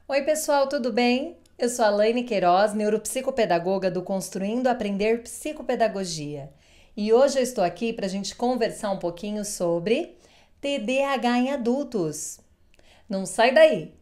Oi, pessoal, tudo bem? Eu sou a Laine Queiroz, neuropsicopedagoga do Construindo Aprender Psicopedagogia. E hoje eu estou aqui para a gente conversar um pouquinho sobre TDAH em adultos. Não sai daí!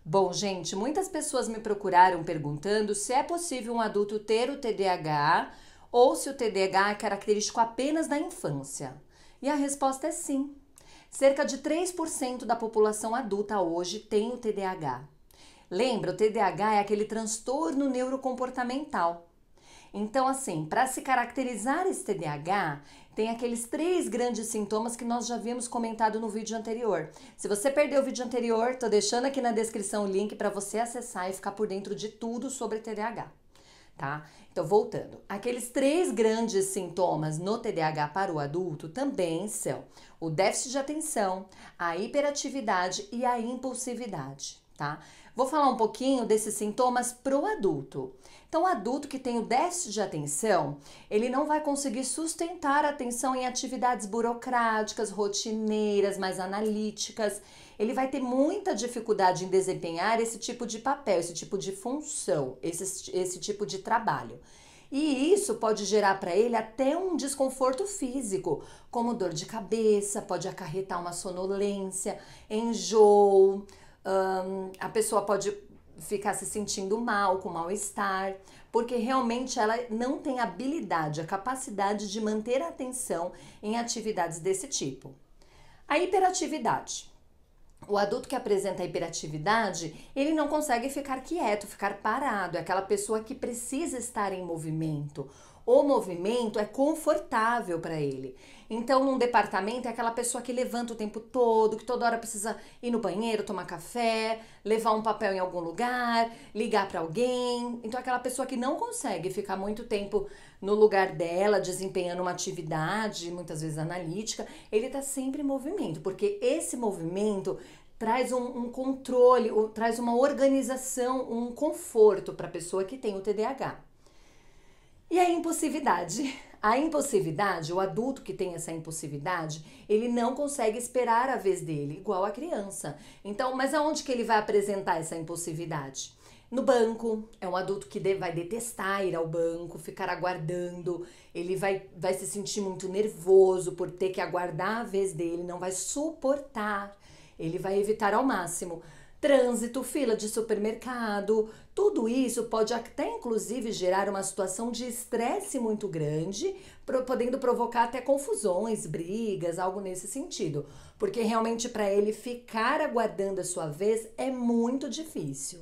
Bom, gente, muitas pessoas me procuraram perguntando se é possível um adulto ter o TDAH ou se o TDAH é característico apenas da infância. E a resposta é sim. Cerca de 3% da população adulta hoje tem o TDAH. Lembra, o TDAH é aquele transtorno neurocomportamental. Então, assim, para se caracterizar esse TDAH, tem aqueles três grandes sintomas que nós já havíamos comentado no vídeo anterior. Se você perdeu o vídeo anterior, tô deixando aqui na descrição o link para você acessar e ficar por dentro de tudo sobre TDAH, tá? Então, voltando, aqueles três grandes sintomas no TDAH para o adulto também são o déficit de atenção, a hiperatividade e a impulsividade, tá? Vou falar um pouquinho desses sintomas pro adulto. Então, o adulto que tem o déficit de atenção, ele não vai conseguir sustentar a atenção em atividades burocráticas, rotineiras, mais analíticas. Ele vai ter muita dificuldade em desempenhar esse tipo de papel, esse tipo de função, esse tipo de trabalho. E isso pode gerar para ele até um desconforto físico, como dor de cabeça, pode acarretar uma sonolência, enjoo, a pessoa pode ficar se sentindo mal, com mal-estar, porque realmente ela não tem habilidade, a capacidade de manter a atenção em atividades desse tipo. A hiperatividade. O adulto que apresenta hiperatividade, ele não consegue ficar quieto, ficar parado. É aquela pessoa que precisa estar em movimento. O movimento é confortável para ele. Então, num departamento, é aquela pessoa que levanta o tempo todo, que toda hora precisa ir no banheiro, tomar café, levar um papel em algum lugar, ligar para alguém. Então, é aquela pessoa que não consegue ficar muito tempo no lugar dela, desempenhando uma atividade, muitas vezes analítica. Ele está sempre em movimento, porque esse movimento traz um controle, traz uma organização, um conforto para a pessoa que tem o TDAH. E a impulsividade. A impulsividade, o adulto que tem essa impulsividade, ele não consegue esperar a vez dele, igual a criança. Então, mas aonde que ele vai apresentar essa impulsividade? No banco, é um adulto que vai detestar ir ao banco, ficar aguardando, ele vai se sentir muito nervoso por ter que aguardar a vez dele, não vai suportar, ele vai evitar ao máximo. Trânsito, fila de supermercado, tudo isso pode até inclusive gerar uma situação de estresse muito grande, podendo provocar até confusões, brigas, algo nesse sentido. Porque realmente para ele ficar aguardando a sua vez é muito difícil.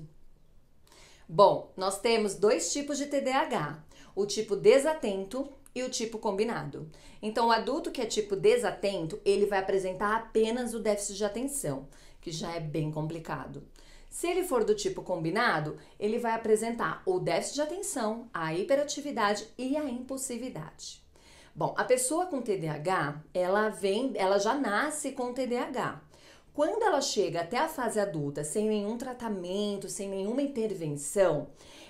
Bom, nós temos dois tipos de TDAH, o tipo desatento e o tipo combinado. Então, o adulto que é tipo desatento, ele vai apresentar apenas o déficit de atenção, que já é bem complicado. Se ele for do tipo combinado, ele vai apresentar o déficit de atenção, a hiperatividade e a impulsividade. Bom, a pessoa com TDAH, ela já nasce com TDAH. Quando ela chega até a fase adulta sem nenhum tratamento, sem nenhuma intervenção,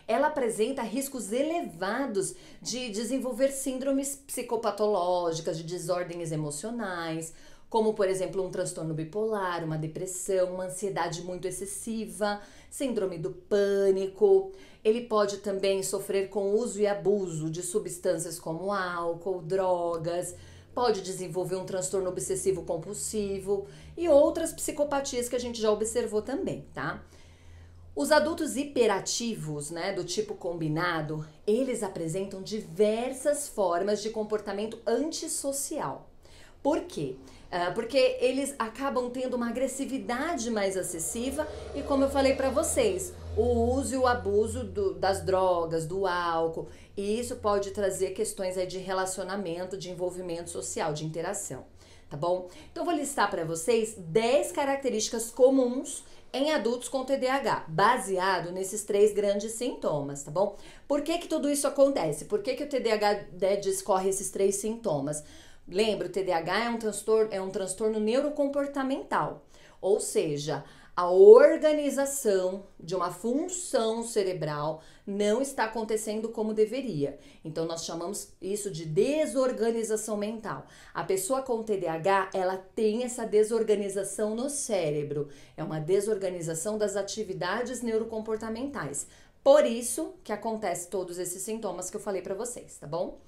ela apresenta riscos elevados de desenvolver síndromes psicopatológicas, de desordens emocionais, como, por exemplo, um transtorno bipolar, uma depressão, uma ansiedade muito excessiva, síndrome do pânico. Ele pode também sofrer com uso e abuso de substâncias como álcool, drogas, pode desenvolver um transtorno obsessivo compulsivo e outras psicopatias que a gente já observou também, tá? Os adultos hiperativos, né, do tipo combinado, eles apresentam diversas formas de comportamento antissocial. Por quê? Porque eles acabam tendo uma agressividade mais excessiva e, como eu falei para vocês, o uso e o abuso das drogas, do álcool, e isso pode trazer questões aí de relacionamento, de envolvimento social, de interação, tá bom? Então, eu vou listar para vocês 10 características comuns em adultos com TDAH, baseado nesses três grandes sintomas, tá bom? Por que tudo isso acontece? Por que o TDAH discorre esses três sintomas? Lembra, o TDAH é um transtorno neurocomportamental, ou seja, a organização de uma função cerebral não está acontecendo como deveria. Então, nós chamamos isso de desorganização mental. A pessoa com TDAH, ela tem essa desorganização no cérebro. É uma desorganização das atividades neurocomportamentais. Por isso que acontece todos esses sintomas que eu falei para vocês, tá bom?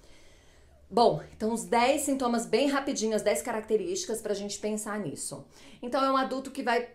Bom, então os 10 sintomas bem rapidinho, as 10 características pra gente pensar nisso. Então, é um adulto que vai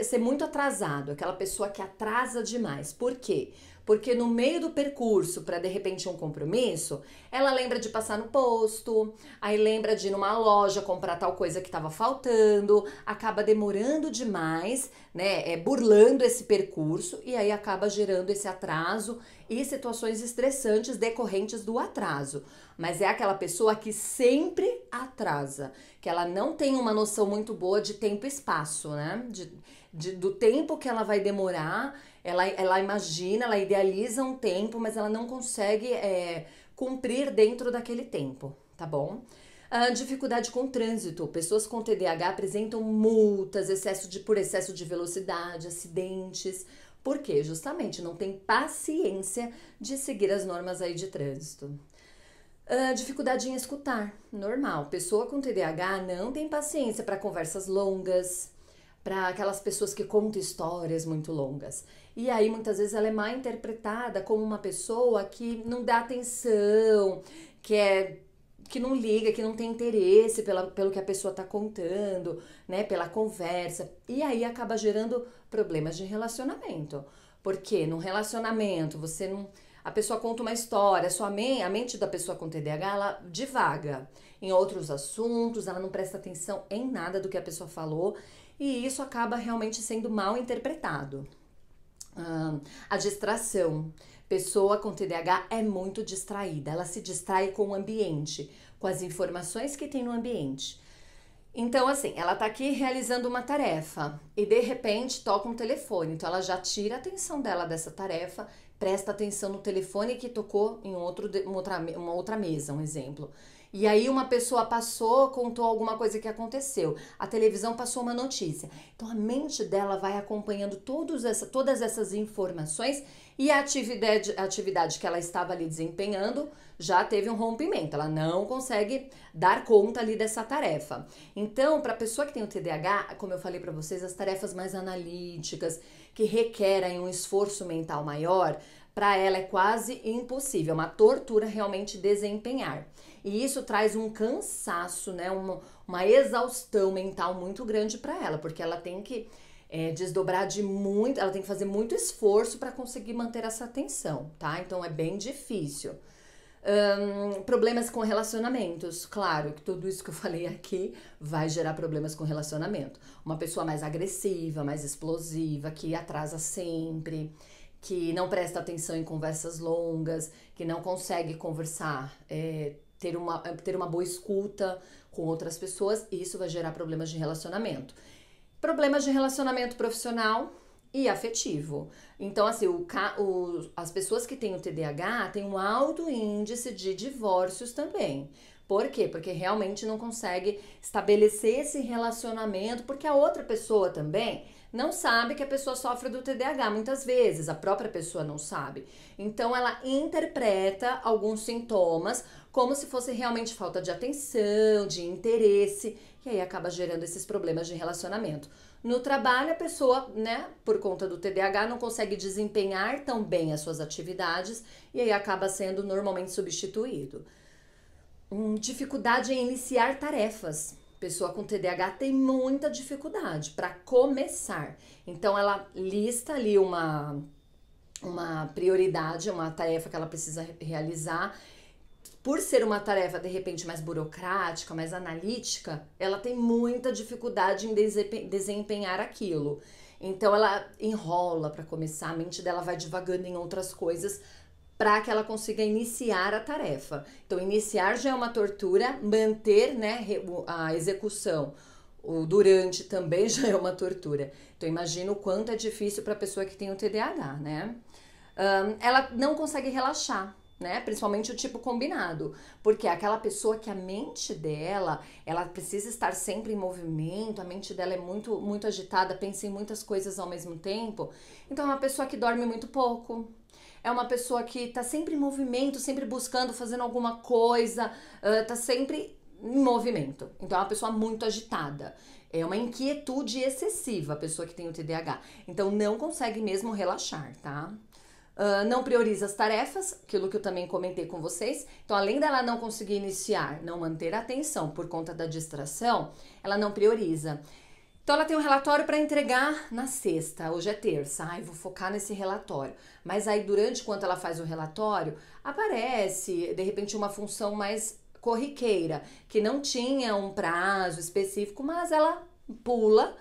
ser muito atrasado, aquela pessoa que atrasa demais. Por quê? Porque no meio do percurso, para de repente um compromisso, ela lembra de passar no posto, aí lembra de ir numa loja comprar tal coisa que estava faltando, acaba demorando demais, né? Burlando esse percurso e aí acaba gerando esse atraso e situações estressantes decorrentes do atraso. Mas é aquela pessoa que sempre atrasa, que ela não tem uma noção muito boa de tempo e espaço, né? Do tempo que ela vai demorar, ela imagina, ela idealiza um tempo, mas ela não consegue cumprir dentro daquele tempo, tá bom? Dificuldade com o trânsito. Pessoas com TDAH apresentam multas, por excesso de velocidade, acidentes. Por quê? Justamente não tem paciência de seguir as normas aí de trânsito. Dificuldade em escutar, normal. Pessoa com TDAH não tem paciência para conversas longas, para aquelas pessoas que contam histórias muito longas. E aí, muitas vezes, ela é mal interpretada como uma pessoa que não dá atenção, que não liga, que não tem interesse pelo que a pessoa está contando, né? Pela conversa. E aí acaba gerando problemas de relacionamento. Porque no relacionamento, a pessoa conta uma história, a mente da pessoa com TDAH, ela divaga em outros assuntos, ela não presta atenção em nada do que a pessoa falou e isso acaba realmente sendo mal interpretado. A distração. Pessoa com TDAH é muito distraída, ela se distrai com o ambiente, com as informações que tem no ambiente. Então, assim, ela tá aqui realizando uma tarefa e de repente toca um telefone, então ela já tira a atenção dela dessa tarefa, presta atenção no telefone que tocou em uma outra mesa, um exemplo. E aí uma pessoa passou, contou alguma coisa que aconteceu. A televisão passou uma notícia. Então a mente dela vai acompanhando todas essas informações e a atividade que ela estava ali desempenhando já teve um rompimento. Ela não consegue dar conta ali dessa tarefa. Então, para a pessoa que tem o TDAH, como eu falei para vocês, as tarefas mais analíticas, que requerem um esforço mental maior, para ela é quase impossível, é uma tortura realmente desempenhar. E isso traz um cansaço, né? Uma exaustão mental muito grande para ela, porque ela tem que ela tem que fazer muito esforço para conseguir manter essa atenção, tá? Então é bem difícil. Problemas com relacionamentos, claro que tudo isso que eu falei aqui vai gerar problemas com relacionamento. Uma pessoa mais agressiva, mais explosiva, que atrasa sempre, que não presta atenção em conversas longas, que não consegue conversar, ter uma boa escuta com outras pessoas, isso vai gerar problemas de relacionamento. Problemas de relacionamento profissional e afetivo. Então, assim, as pessoas que têm o TDAH têm um alto índice de divórcios também. Por quê? Porque realmente não consegue estabelecer esse relacionamento, porque a outra pessoa também não sabe que a pessoa sofre do TDAH. Muitas vezes a própria pessoa não sabe. Então, ela interpreta alguns sintomas como se fosse realmente falta de atenção, de interesse, e aí acaba gerando esses problemas de relacionamento. No trabalho, a pessoa, né, por conta do TDAH, não consegue desempenhar tão bem as suas atividades e aí acaba sendo normalmente substituído. Dificuldade em iniciar tarefas. Pessoa com TDAH tem muita dificuldade para começar. Então, ela lista ali uma prioridade, uma tarefa que ela precisa realizar. Por ser uma tarefa, de repente, mais burocrática, mais analítica, ela tem muita dificuldade em desempenhar aquilo. Então, ela enrola para começar, a mente dela vai divagando em outras coisas para que ela consiga iniciar a tarefa. Então, iniciar já é uma tortura, manter, né, a execução, o durante também já é uma tortura. Então, imagina o quanto é difícil para a pessoa que tem o TDAH, né? Ela não consegue relaxar. né? Principalmente o tipo combinado, porque é aquela pessoa que a mente dela, ela precisa estar sempre em movimento, a mente dela é muito agitada, pensa em muitas coisas ao mesmo tempo. Então é uma pessoa que dorme muito pouco. É uma pessoa que tá sempre em movimento, sempre buscando, fazendo alguma coisa, tá sempre em movimento. Então é uma pessoa muito agitada. É uma inquietude excessiva a pessoa que tem o TDAH. Então não consegue mesmo relaxar, tá? Não prioriza as tarefas, aquilo que eu também comentei com vocês. Então, além dela não conseguir iniciar, não manter a atenção por conta da distração, ela não prioriza. Então, ela tem um relatório para entregar na sexta, hoje é terça. Ai, vou focar nesse relatório. Mas aí, durante enquanto ela faz o relatório, aparece, de repente, uma função mais corriqueira, que não tinha um prazo específico, mas ela pula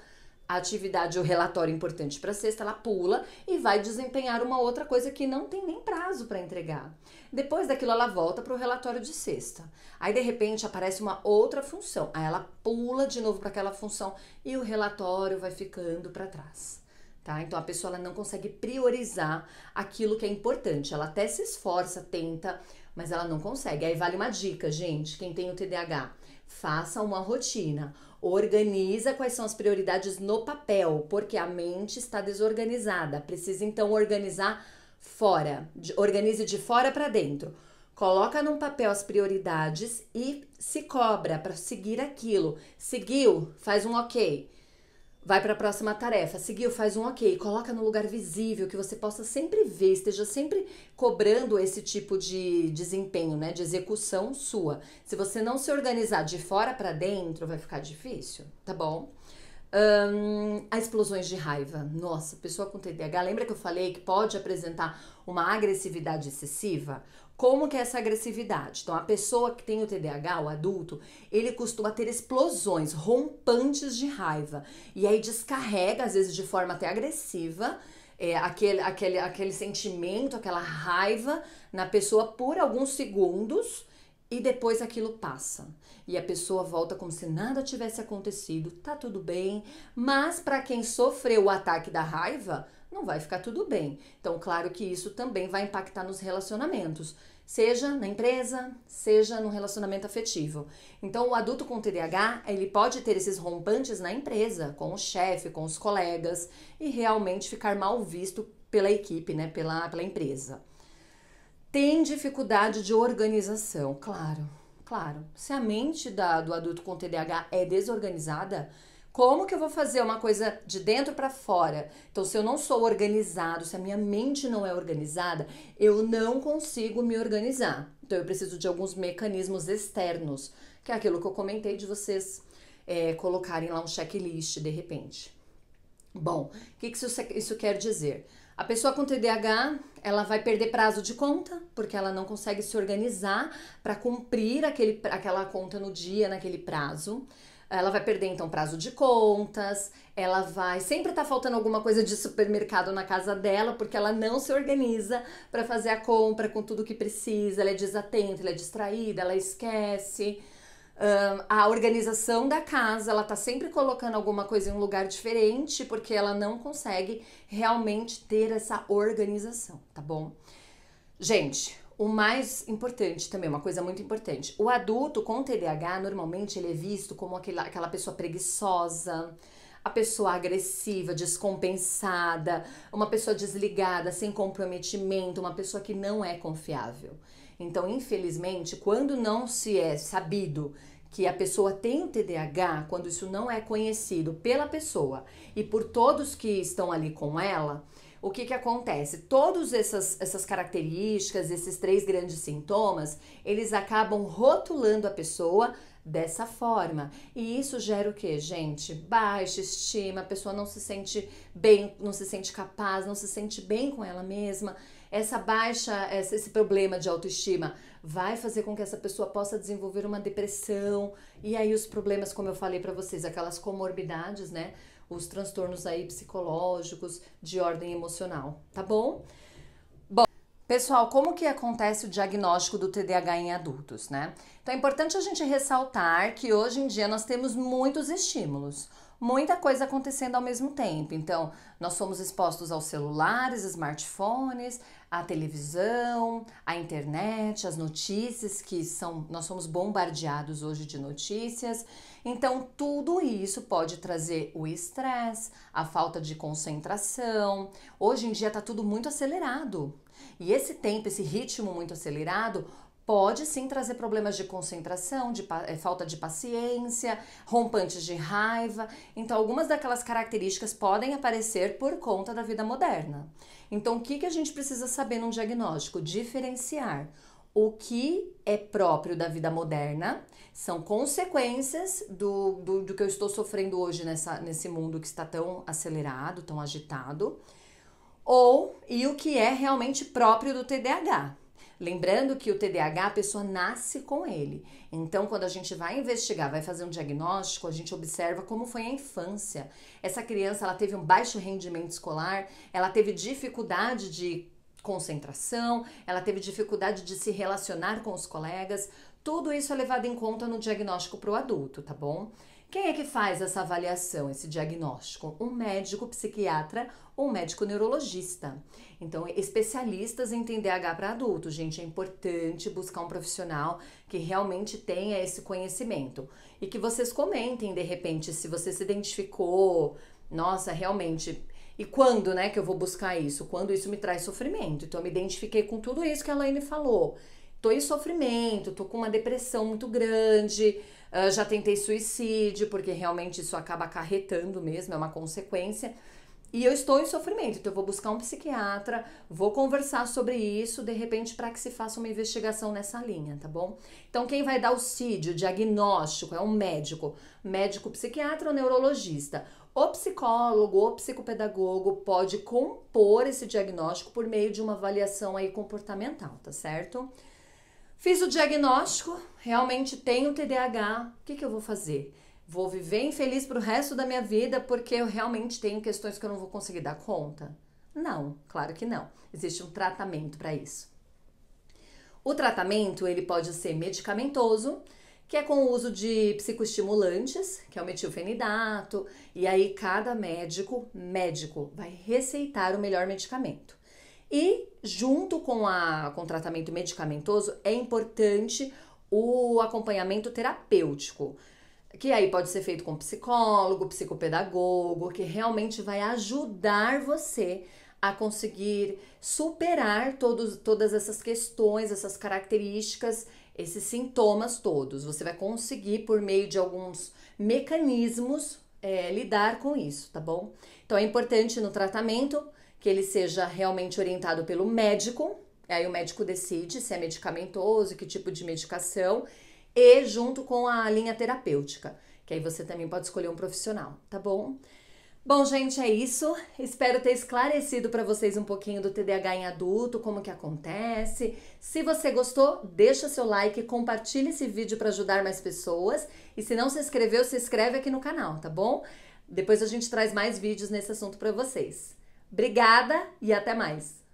a atividade, o relatório importante para sexta, ela pula e vai desempenhar uma outra coisa que não tem nem prazo para entregar. Depois daquilo, ela volta para o relatório de sexta. Aí, de repente, aparece uma outra função. Aí, ela pula de novo para aquela função e o relatório vai ficando para trás. Tá? Então, a pessoa ela não consegue priorizar aquilo que é importante. Ela até se esforça, tenta, mas ela não consegue. Aí, vale uma dica, gente, quem tem o TDAH. Faça uma rotina. Organiza quais são as prioridades no papel, porque a mente está desorganizada. Precisa então organizar fora. Organize de fora para dentro. Coloca num papel as prioridades e se cobra para seguir aquilo. Seguiu? Faz um ok. Vai para a próxima tarefa. Seguiu? Faz um ok. Coloca no lugar visível que você possa sempre ver, esteja sempre cobrando esse tipo de desempenho, né? De execução sua. Se você não se organizar de fora para dentro, vai ficar difícil, tá bom? As explosões de raiva. Nossa, pessoa com TDAH, lembra que eu falei que pode apresentar uma agressividade excessiva? Como que é essa agressividade? Então, a pessoa que tem o TDAH, o adulto, ele costuma ter explosões, rompantes de raiva. E aí descarrega, às vezes de forma até agressiva, aquele sentimento, aquela raiva na pessoa por alguns segundos e depois aquilo passa. E a pessoa volta como se nada tivesse acontecido, tá tudo bem, mas para quem sofreu o ataque da raiva, não vai ficar tudo bem. Então, claro que isso também vai impactar nos relacionamentos, seja na empresa, seja no relacionamento afetivo. Então, o adulto com TDAH, ele pode ter esses rompantes na empresa, com o chefe, com os colegas, e realmente ficar mal visto pela equipe, né, pela empresa. Tem dificuldade de organização, claro. Se a mente do adulto com TDAH é desorganizada, como que eu vou fazer uma coisa de dentro para fora? Então, se eu não sou organizado, se a minha mente não é organizada, eu não consigo me organizar. Então, eu preciso de alguns mecanismos externos, que é aquilo que eu comentei de vocês colocarem lá um checklist de repente. Bom, o que isso quer dizer? A pessoa com TDAH, ela vai perder prazo de conta, porque ela não consegue se organizar para cumprir aquela conta no dia, naquele prazo. Ela vai perder, então, prazo de contas, ela vai sempre tá faltando alguma coisa de supermercado na casa dela, porque ela não se organiza para fazer a compra com tudo que precisa, ela é desatenta, ela é distraída, ela esquece. A organização da casa, ela tá sempre colocando alguma coisa em um lugar diferente, porque ela não consegue realmente ter essa organização, tá bom? Gente, o mais importante também, uma coisa muito importante, o adulto com TDAH, normalmente ele é visto como aquela pessoa preguiçosa, a pessoa agressiva, descompensada, uma pessoa desligada, sem comprometimento, uma pessoa que não é confiável. Então, infelizmente, quando não se é sabido que a pessoa tem o TDAH, quando isso não é conhecido pela pessoa e por todos que estão ali com ela, o que acontece? Todas essas características, esses 3 grandes sintomas, eles acabam rotulando a pessoa dessa forma. E isso gera o quê, gente? Baixa estima, a pessoa não se sente bem, não se sente capaz, não se sente bem com ela mesma. Esse problema de autoestima vai fazer com que essa pessoa possa desenvolver uma depressão. E aí os problemas, como eu falei pra vocês, aquelas comorbidades, né? Os transtornos aí psicológicos de ordem emocional, tá bom? Bom, pessoal, como que acontece o diagnóstico do TDAH em adultos, né? Então é importante a gente ressaltar que hoje em dia nós temos muitos estímulos, muita coisa acontecendo ao mesmo tempo. Então, nós somos expostos aos celulares, smartphones, a televisão, a internet, as notícias nós somos bombardeados hoje de notícias. Então, tudo isso pode trazer o estresse, a falta de concentração. Hoje em dia tá tudo muito acelerado. E esse tempo, esse ritmo muito acelerado pode sim trazer problemas de concentração, falta de paciência, rompantes de raiva. Então, algumas daquelas características podem aparecer por conta da vida moderna. Então, o que a gente precisa saber num diagnóstico? Diferenciar o que é próprio da vida moderna, são consequências do que eu estou sofrendo hoje nesse mundo que está tão acelerado, tão agitado, e o que é realmente próprio do TDAH. Lembrando que o TDAH, a pessoa nasce com ele. Então, quando a gente vai investigar, vai fazer um diagnóstico, a gente observa como foi a infância. Essa criança, ela teve um baixo rendimento escolar, ela teve dificuldade de concentração, ela teve dificuldade de se relacionar com os colegas. Tudo isso é levado em conta no diagnóstico para o adulto, tá bom? Quem é que faz essa avaliação, esse diagnóstico? Um médico psiquiatra ou um médico neurologista. Então, especialistas em TDAH para adultos. Gente, é importante buscar um profissional que realmente tenha esse conhecimento. E que vocês comentem, de repente, se você se identificou, nossa, realmente... E quando, né, que eu vou buscar isso? Quando isso me traz sofrimento. Então, eu me identifiquei com tudo isso que a Elaine falou. Tô em sofrimento, tô com uma depressão muito grande, já tentei suicídio, porque realmente isso acaba acarretando mesmo, é uma consequência. E eu estou em sofrimento, então eu vou buscar um psiquiatra, vou conversar sobre isso, de repente, para que se faça uma investigação nessa linha, tá bom? Então, quem vai dar o CID, o diagnóstico, é um médico psiquiatra ou neurologista. O psicólogo ou psicopedagogo pode compor esse diagnóstico por meio de uma avaliação aí comportamental, tá certo? Fiz o diagnóstico, realmente tenho TDAH, o que eu vou fazer? Vou viver infeliz pro resto da minha vida porque eu realmente tenho questões que eu não vou conseguir dar conta? Não, claro que não. Existe um tratamento para isso. O tratamento, ele pode ser medicamentoso, que é com o uso de psicoestimulantes, que é o metilfenidato, e aí cada médico vai receitar o melhor medicamento. E junto com o tratamento medicamentoso é importante o acompanhamento terapêutico, que aí pode ser feito com psicólogo, psicopedagogo, que realmente vai ajudar você a conseguir superar todas essas questões, essas características, esses sintomas todos. Você vai conseguir, por meio de alguns mecanismos, lidar com isso, tá bom? Então é importante no tratamento que ele seja realmente orientado pelo médico, aí o médico decide se é medicamentoso, que tipo de medicação, e junto com a linha terapêutica, que aí você também pode escolher um profissional, tá bom? Bom, gente, é isso. Espero ter esclarecido para vocês um pouquinho do TDAH em adulto, como que acontece. Se você gostou, deixa seu like, compartilhe esse vídeo para ajudar mais pessoas. E se não se inscreveu, se inscreve aqui no canal, tá bom? Depois a gente traz mais vídeos nesse assunto para vocês. Obrigada e até mais!